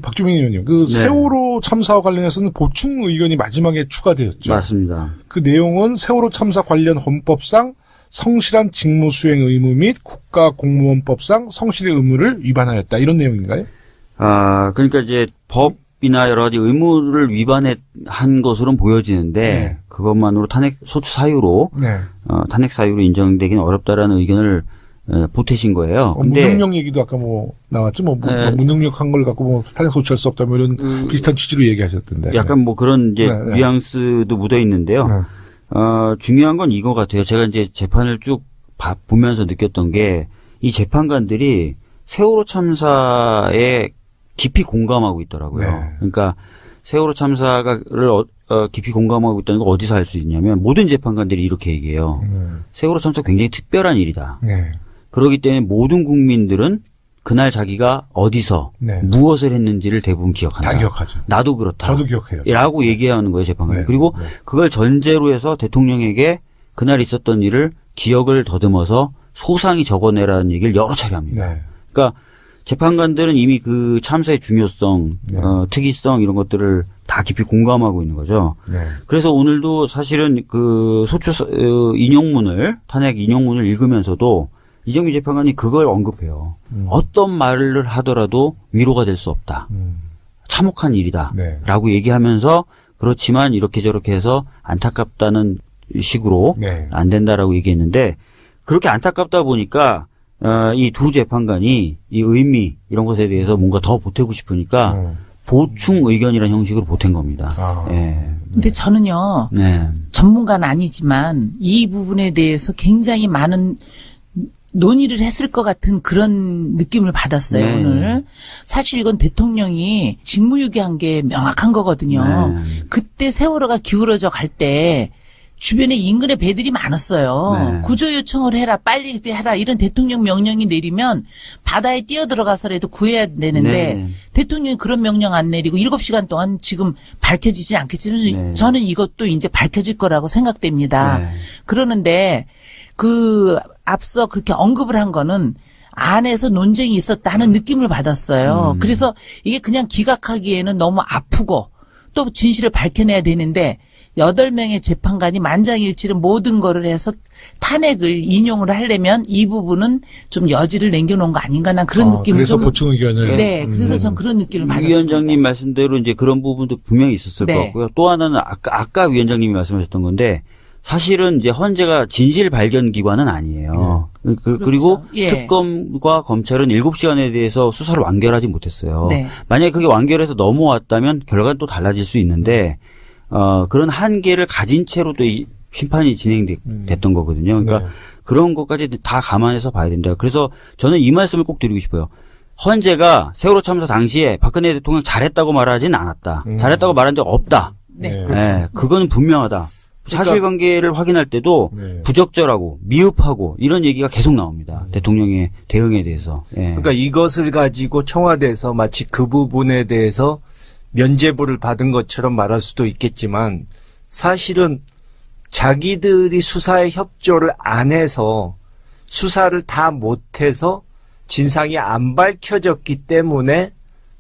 박주민 의원님, 그 네. 세월호 참사와 관련해서는 보충 의견이 마지막에 추가되었죠. 맞습니다. 그 내용은 세월호 참사 관련 헌법상 성실한 직무 수행 의무 및 국가공무원법상 성실의 의무를 위반하였다. 이런 내용인가요? 그러니까 이제 법이나 여러 가지 의무를 위반한 것으로는 보여지는데 네. 그것만으로 소추 사유로 네. 탄핵 사유로 인정되기는 어렵다라는 의견을 보태신 거예요. 근데 무능력 얘기도 아까 뭐 나왔죠. 무능력한 걸 갖고 뭐 탄핵 소추할 수 없다 뭐 이런 비슷한 취지로 얘기하셨던데. 약간 뭐 그런 이제 뉘앙스도 묻어 있는데요. 중요한 건 이거 같아요. 제가 이제 재판을 쭉 보면서 느꼈던 게 이 재판관들이 세월호 참사에 깊이 공감하고 있더라고요. 네. 그러니까 세월호 참사를 깊이 공감하고 있다는 걸 어디서 알 수 있냐면 모든 재판관들이 이렇게 얘기해요. 세월호 참사 굉장히 특별한 일이다. 네. 그렇기 때문에 모든 국민들은 그날 자기가 어디서 네. 무엇을 했는지를 대부분 기억한다. 다 기억하죠. 나도 그렇다. 저도 기억해요. 라고 얘기하는 거예요, 재판관이. 네. 그리고 네. 그걸 전제로 해서 대통령에게 그날 있었던 일을 기억을 더듬어서 소상히 적어내라는 얘기를 여러 차례 합니다. 네. 그러니까 재판관들은 이미 그 참사의 중요성, 네. 특이성 이런 것들을 다 깊이 공감하고 있는 거죠. 네. 그래서 오늘도 사실은 그 인용문을, 탄핵 인용문을 읽으면서도 이정미 재판관이 그걸 언급해요. 어떤 말을 하더라도 위로가 될 수 없다. 참혹한 일이다. 네. 라고 얘기하면서 그렇지만 이렇게 저렇게 해서 안타깝다는 식으로 네. 안 된다라고 얘기했는데 그렇게 안타깝다 보니까 이 두 재판관이 이 의미 이런 것에 대해서 뭔가 더 보태고 싶으니까 보충 의견이라는 형식으로 보탠 겁니다. 예. 근데 저는요. 네. 전문가는 아니지만 이 부분에 대해서 굉장히 많은 논의를 했을 것 같은 그런 느낌을 받았어요, 네. 오늘. 사실 이건 대통령이 직무유기한 게 명확한 거거든요. 네. 그때 세월호가 기울어져 갈 때 주변에 인근에 배들이 많았어요. 네. 구조 요청을 해라, 빨리 해라 이런 대통령 명령이 내리면 바다에 뛰어들어가서라도 구해야 되는데 네. 대통령이 그런 명령 안 내리고 7시간 동안 지금 밝혀지지 않겠지만 네. 저는 이것도 이제 밝혀질 거라고 생각됩니다. 네. 그러는데 그 앞서 그렇게 언급을 한 거는 안에서 논쟁이 있었다는 느낌을 받았어요. 그래서 이게 그냥 기각하기에는 너무 아프고 또 진실을 밝혀내야 되는데 8명의 재판관이 만장일치로 모든 거를 해서 탄핵을 인용을 하려면 이 부분은 좀 여지를 남겨놓은 거 아닌가 난 그런 느낌을 그래서 좀 보충 의견을. 네, 그래서 전 그런 느낌을 위 받았습니다. 위원장님 말씀대로 이제 그런 부분도 분명히 있었을 네. 것 같고요. 또 하나는 아까 위원장님이 말씀하셨던 건데 사실은 이제 헌재가 진실 발견 기관은 아니에요. 그리고 예. 특검과 검찰은 7시간에 대해서 수사를 완결하지 못했어요. 네. 만약에 그게 완결해서 넘어왔다면 결과는 또 달라질 수 있는데 그런 한계를 가진 채로 또 이 심판이 진행됐던 거거든요. 그러니까 네. 그런 것까지 다 감안해서 봐야 된다. 그래서 저는 이 말씀을 꼭 드리고 싶어요. 헌재가 세월호 참사 당시에 박근혜 대통령 잘했다고 말하진 않았다. 잘했다고 말한 적 없다. 네. 네, 그건 분명하다. 사실관계를 확인할 때도 네. 부적절하고 미흡하고 이런 얘기가 계속 나옵니다. 대통령의 대응에 대해서. 예. 그러니까 이것을 가지고 청와대에서 마치 그 부분에 대해서 면죄부를 받은 것처럼 말할 수도 있겠지만 사실은 자기들이 수사에 협조를 안 해서 수사를 다 못해서 진상이 안 밝혀졌기 때문에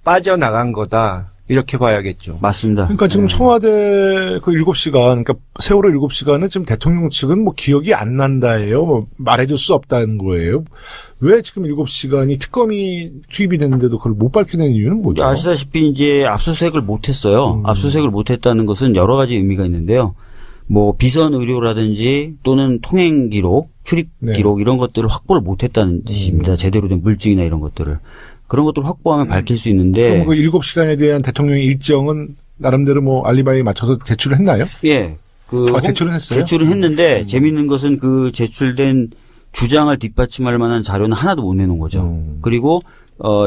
빠져나간 거다. 이렇게 봐야겠죠. 맞습니다. 그러니까 지금 청와대 그 7시간, 그러니까 세월호 7시간은 지금 대통령 측은 뭐 기억이 안 난다예요. 뭐 말해줄 수 없다는 거예요. 왜 지금 7시간이 특검이 투입이 됐는데도 그걸 못 밝혀낸 이유는 뭐죠? 아시다시피 이제 압수수색을 못했어요. 압수수색을 못했다는 것은 여러 가지 의미가 있는데요. 뭐 비선 의료라든지 또는 통행 기록, 출입 네. 기록 이런 것들을 확보를 못했다는 뜻입니다. 제대로 된 물증이나 이런 것들을. 그런 것들을 확보하면 밝힐 수 있는데. 그럼 그 7시간에 대한 대통령의 일정은 나름대로 뭐 알리바이에 맞춰서 제출을 했나요? 예. 제출은 했어요? 제출은 했는데 재미있는 것은 그 제출된 주장을 뒷받침할 만한 자료는 하나도 못 내놓은 거죠. 그리고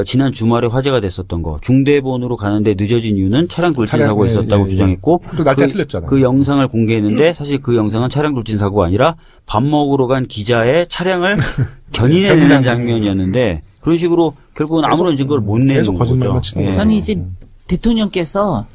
지난 주말에 화제가 됐었던 거 중대본으로 가는데 늦어진 이유는 차량 돌진 사고가 있었다고 주장했고 또 날짜 틀렸잖아요. 그 영상을 공개했는데 사실 그 영상은 차량 돌진 사고가 아니라 밥 먹으러 간 기자의 차량을 견인해내는 장면이었는데 그런 식으로 결국은 아무런 증거를 못 내는 계속 거짓말만 거죠. 치는 거죠. 저는 이제 대통령께서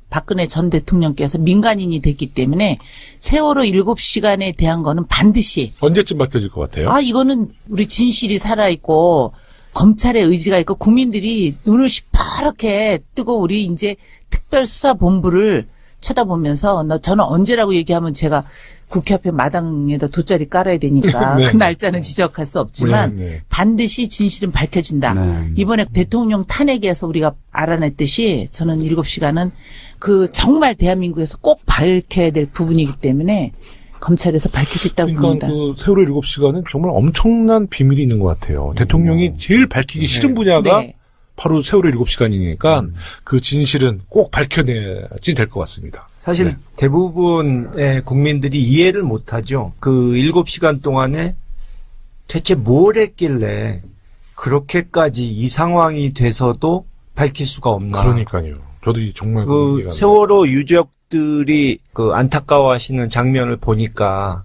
박근혜 전 대통령께서 민간인이 됐기 때문에 세월호 7시간에 대한 거는 반드시 언제쯤 밝혀질 것 같아요? 이거는 우리 진실이 살아있고 검찰의 의지가 있고 국민들이 눈을 시퍼렇게 뜨고 우리 이제 특별수사본부를 쳐다보면서 저는 언제라고 얘기하면 제가 국회 앞에 마당에다 돗자리 깔아야 되니까 네. 그 날짜는 지적할 수 없지만 네, 네. 반드시 진실은 밝혀진다. 네. 이번에 대통령 탄핵에서 우리가 알아냈듯이 저는 7시간은 그 정말 대한민국에서 꼭 밝혀야 될 부분이기 때문에 검찰에서 밝히겠다고 그러니까 봅니다. 그 세월호 7시간은 정말 엄청난 비밀이 있는 것 같아요. 대통령이 제일 밝히기 싫은 분야가 네. 바로 세월호 7시간이니까 그 진실은 꼭 밝혀내야지 될 것 같습니다. 사실 네. 대부분의 국민들이 이해를 못하죠. 그 7시간 동안에 대체 뭘 했길래 그렇게까지 이 상황이 돼서도 밝힐 수가 없나. 그러니까요. 저도 정말 그 이해가 안 세월호 유족들이 그 안타까워하시는 장면을 보니까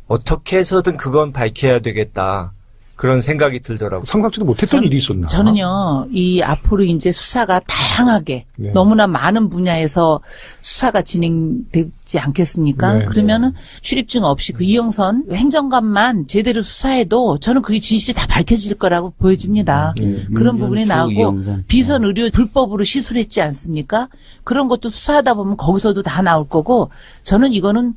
어떻게 해서든 그건 밝혀야 되겠다. 그런 생각이 들더라고요. 상상치도 못했던 일이 있었나? 저는요, 이 앞으로 이제 수사가 다양하게 네. 너무나 많은 분야에서 수사가 진행되지 않겠습니까? 네, 그러면은 출입증 없이 그 이영선 행정관만 제대로 수사해도 저는 그게 진실이 다 밝혀질 거라고 보여집니다. 그런 부분이 윤전추, 나오고 이영선. 비선 의료 불법으로 시술했지 않습니까? 그런 것도 수사하다 보면 거기서도 다 나올 거고 저는 이거는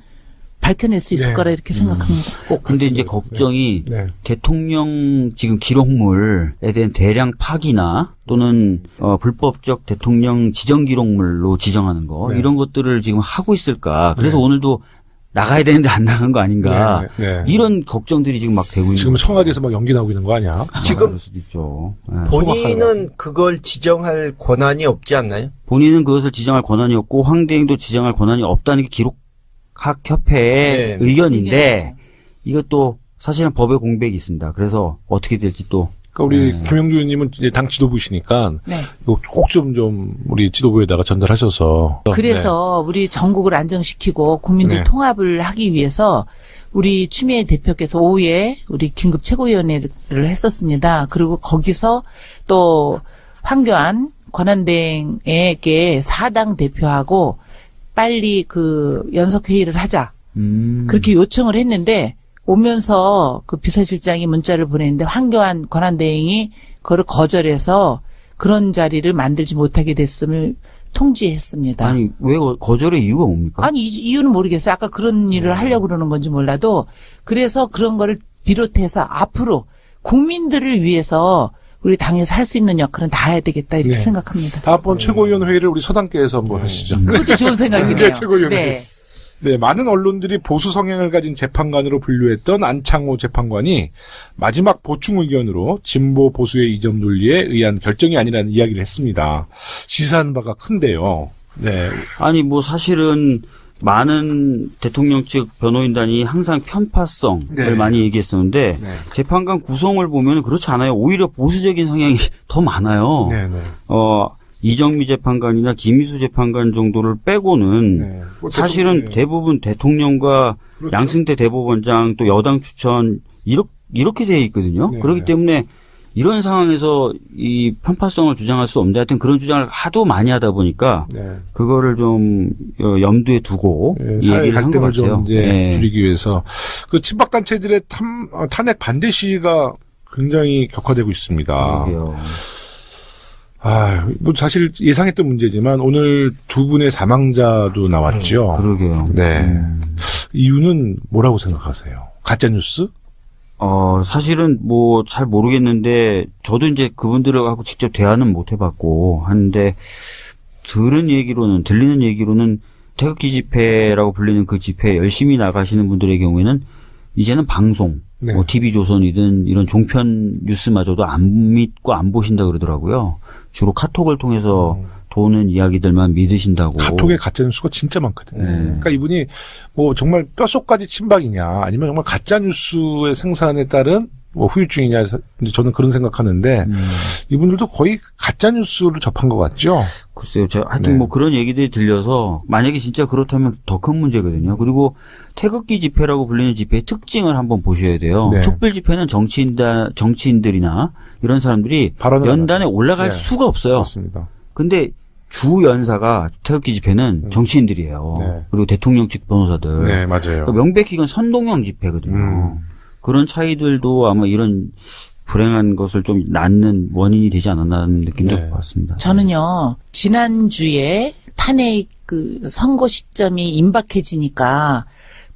밝혀낼 수 있을 네. 거라 이렇게 생각합니다. 꼭. 근데 이제 걱정이 네. 대통령 지금 기록물에 대한 대량 파기나 또는 불법적 대통령 지정 기록물로 지정하는 거 네. 이런 것들을 지금 하고 있을까? 그래서 오늘도 나가야 되는데 안 나간 거 아닌가? 네, 네. 이런 걱정들이 지금 막 되고 있는 지금 거죠. 청와대에서 막 연기 나오고 있는 거 아니야? 지금 그럴 수도 있죠. 네. 본인은 그걸 지정할 권한이 없지 않나요? 본인은 그것을 지정할 권한이 없고 황대행도 지정할 권한이 없다는 게 기록학협회의 네. 의견인데 의견이죠. 이것도 사실은 법의 공백이 있습니다. 그래서 어떻게 될지 또 그러니까 우리 김영주 의원님은 이제 당 지도부시니까 네. 이거 꼭 좀 우리 지도부에다가 전달하셔서. 그래서 우리 전국을 안정시키고 국민들 네. 통합을 하기 위해서 우리 추미애 대표께서 오후에 우리 긴급 최고위원회를 했었습니다. 그리고 거기서 또 황교안 권한대행에게 사당 대표하고 빨리 그 연석회의를 하자. 그렇게 요청을 했는데 오면서 그 비서실장이 문자를 보냈는데 황교안 권한대행이 그거를 거절해서 그런 자리를 만들지 못하게 됐음을 통지했습니다. 아니 왜 거절의 이유가 뭡니까? 아니, 이유는 모르겠어요. 아까 그런 일을 하려고 그러는 건지 몰라도 그래서 그런 거를 비롯해서 앞으로 국민들을 위해서 우리 당에서 할 수 있는 역할은 다 해야 되겠다 이렇게 네. 생각합니다. 다음번 최고위원 회의를 우리 서당께서 한번 하시죠. 그것도 좋은 생각이네요. 그게 최고위원회. 네. 네, 많은 언론들이 보수 성향을 가진 재판관으로 분류했던 안창호 재판관이 마지막 보충 의견으로 진보 보수의 이점 논리에 의한 결정이 아니라는 이야기를 했습니다. 시사하는 바가 큰데요. 네. 아니 뭐 사실은 많은 대통령 측 변호인단이 항상 편파성을 네. 많이 얘기했었는데 네. 재판관 구성을 보면 그렇지 않아요. 오히려 보수적인 성향이 더 많아요. 네, 네. 이정미 재판관이나 김희수 재판관 정도를 빼고는 네. 뭐 사실은 대부분, 대부분 대통령과 그렇죠. 양승태 대법원장 또 여당 추천 이렇게 되어 있거든요. 네, 그렇기 네. 때문에 이런 상황에서 이 편파성을 주장할 수 없는데 하여튼 그런 주장을 하도 많이 하다 보니까 네. 그거를 좀 염두에 두고 네, 사회 얘기를 한 것 갈등을 같아요. 좀 이제 네. 줄이기 위해서 그 친박 단체들의 탄핵 반대 시위가 굉장히 격화되고 있습니다. 그러게요. 뭐 사실 예상했던 문제지만 오늘 두 분의 사망자도 나왔죠. 그러게요. 네. 이유는 뭐라고 생각하세요? 가짜 뉴스? 사실은 뭐 잘 모르겠는데 저도 이제 그분들하고 직접 대화는 못 해봤고 하는데 들리는 얘기로는 태극기 집회라고 불리는 그 집회에 열심히 나가시는 분들의 경우에는 이제는 방송, 네. 뭐 TV조선이든 이런 종편 뉴스마저도 안 믿고 안 보신다 그러더라고요. 주로 카톡을 통해서 도는 이야기들만 믿으신다고. 카톡에 가짜 뉴스가 진짜 많거든요. 네. 그러니까 이분이 뭐 정말 뼛속까지 친박이냐 아니면 정말 가짜 뉴스의 생산에 따른 뭐 후유증이냐 이제 저는 그런 생각하는데 이분들도 거의 가짜 뉴스를 접한 것 같죠. 글쎄요. 제가 하여튼 네. 뭐 그런 얘기들이 들려서 만약에 진짜 그렇다면 더 큰 문제거든요. 그리고 태극기 집회라고 불리는 집회의 특징을 한번 보셔야 돼요. 네. 촛불 집회는 정치인들이나 이런 사람들이 발언을 연단에 하죠. 올라갈 네. 수가 없어요. 맞습니다. 근데 주 연사가 태극기 집회는 정치인들이에요. 네. 그리고 대통령 측 변호사들. 네, 맞아요. 그러니까 명백히 이건 선동형 집회거든요. 그런 차이들도 아마 이런 불행한 것을 좀 낳는 원인이 되지 않았나는 느낌도 네. 받습니다. 저는요, 지난주에 탄핵 그 선고 시점이 임박해지니까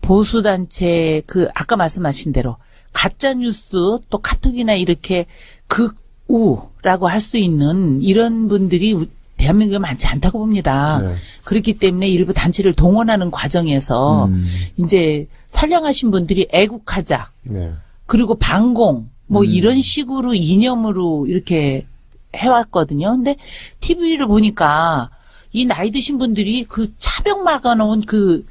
보수단체 아까 말씀하신 대로 가짜뉴스 또 카톡이나 이렇게 극우라고 할 수 있는 이런 분들이 대한민국에 많지 않다고 봅니다. 네. 그렇기 때문에 일부 단체를 동원하는 과정에서 이제 선량하신 분들이 애국하자. 네. 그리고 반공 뭐 이런 식으로 이념으로 이렇게 해왔거든요. 근데 TV를 보니까 이 나이 드신 분들이 그 차벽 막아놓은 그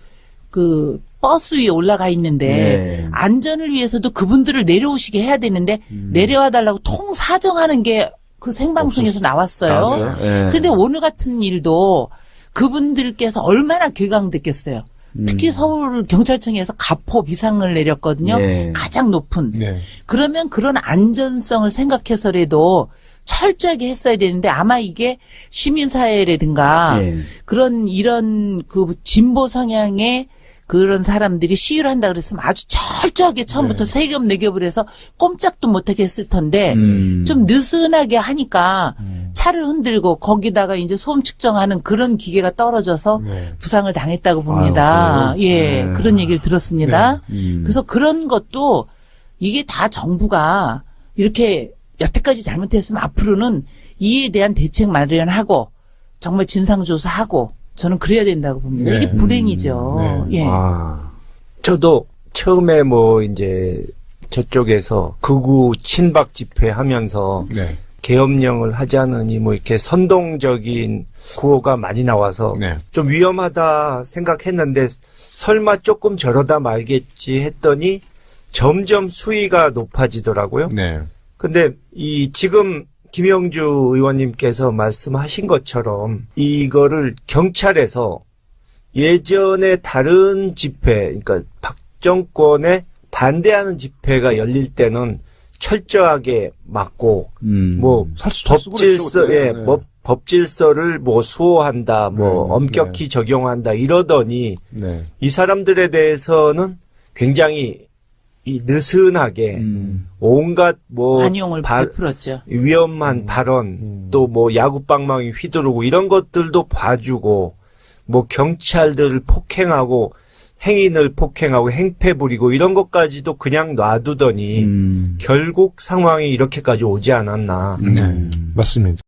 버스 위에 올라가 있는데 네. 안전을 위해서도 그분들을 내려오시게 해야 되는데 내려와 달라고 통사정하는 게 그 생방송에서 나왔어요. 나왔어요? 네. 근데 오늘 같은 일도 그분들께서 얼마나 격앙됐겠어요. 특히 서울 경찰청에서 가포 비상을 내렸거든요. 네. 가장 높은. 네. 그러면 그런 안전성을 생각해서라도 철저하게 했어야 되는데 아마 이게 시민사회라든가 네. 이런 그 진보 성향의 그런 사람들이 시위를 한다 그랬으면 아주 철저하게 처음부터 세 겹 네 겹을 해서 꼼짝도 못하게 했을 텐데 좀 느슨하게 하니까 차를 흔들고 거기다가 이제 소음 측정하는 그런 기계가 떨어져서 네. 부상을 당했다고 봅니다. 아유, 그래요? 예, 네. 그런 얘기를 들었습니다. 네. 그래서 그런 것도 이게 다 정부가 이렇게 여태까지 잘못했으면 앞으로는 이에 대한 대책 마련하고 정말 진상조사하고 저는 그래야 된다고 봅니다. 네. 이게 불행이죠. 네. 예. 저도 처음에 이제 저쪽에서 극우 친박 집회 하면서 네. 계엄령을 하자느니 이렇게 선동적인 구호가 많이 나와서 네. 좀 위험하다 생각했는데 설마 조금 저러다 말겠지 했더니 점점 수위가 높아지더라고요. 네. 근데 지금 김영주 의원님께서 말씀하신 것처럼 이거를 경찰에서 예전에 다른 집회, 그러니까 박정권에 반대하는 집회가 열릴 때는 철저하게 막고 법질서, 법질서를 수호한다, 엄격히 적용한다 이러더니 네. 이 사람들에 대해서는 굉장히 느슨하게 온갖 관용을 베풀었죠. 위험한 발언 또 야구방망이 휘두르고 이런 것들도 봐주고 경찰들을 폭행하고 행인을 폭행하고 행패 부리고 이런 것까지도 그냥 놔두더니 결국 상황이 이렇게까지 오지 않았나. 네. 맞습니다.